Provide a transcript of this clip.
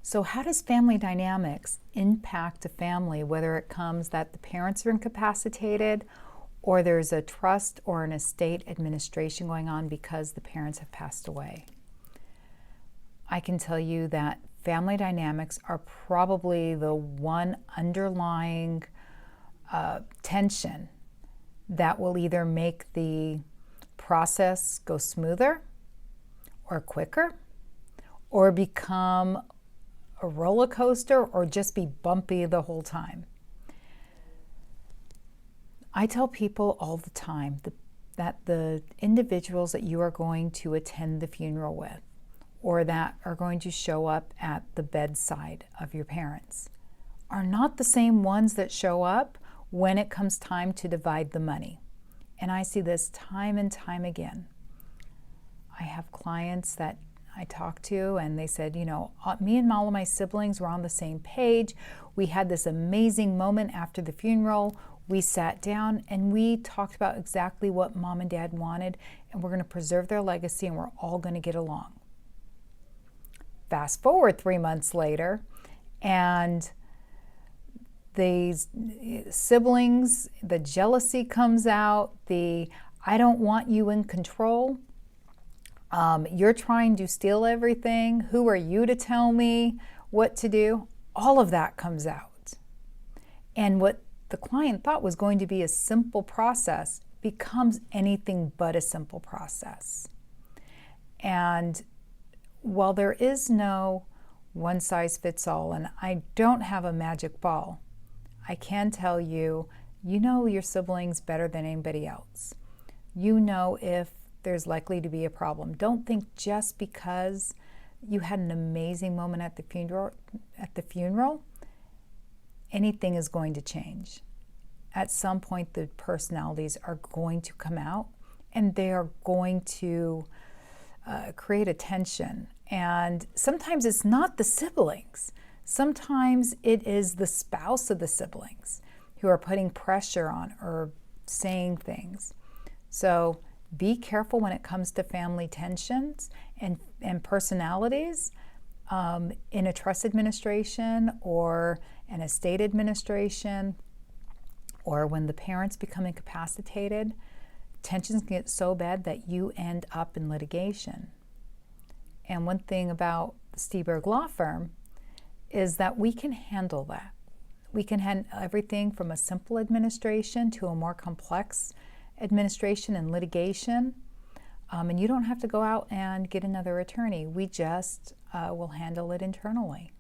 So how does family dynamics impact a family, whether it comes that the parents are incapacitated or there's a trust or an estate administration going on because the parents have passed away? I can tell you that family dynamics are probably the one underlying tension that will either make the process go smoother or quicker or become a roller coaster or just be bumpy the whole time. I tell people all the time that the individuals that you are going to attend the funeral with or that are going to show up at the bedside of your parents are not the same ones that show up when it comes time to divide the money. And I see this time and time again. I have clients that I talked to and they said, me and all of my siblings were on the same page. We had this amazing moment after the funeral. We sat down and we talked about exactly what mom and dad wanted, and we're going to preserve their legacy and we're all going to get along. Fast forward 3 months later, and these siblings, the jealousy comes out, I don't want you in control. You're trying to steal everything. Who are you to tell me what to do? All of that comes out. And what the client thought was going to be a simple process becomes anything but a simple process. And while there is no one size fits all, and I don't have a magic ball, I can tell you, you know your siblings better than anybody else. You know if there's likely to be a problem. Don't think just because you had an amazing moment at the funeral, anything is going to change. At some point, the personalities are going to come out and they are going to create a tension. And sometimes it's not the siblings. Sometimes it is the spouse of the siblings who are putting pressure on or saying things. So be careful when it comes to family tensions and personalities in a trust administration or an estate administration, or when the parents become incapacitated. Tensions can get so bad that you end up in litigation. And one thing about the Steberg Law Firm is that we can handle that. We can handle everything from a simple administration to a more complex administration and litigation. And you don't have to go out and get another attorney. We just will handle it internally.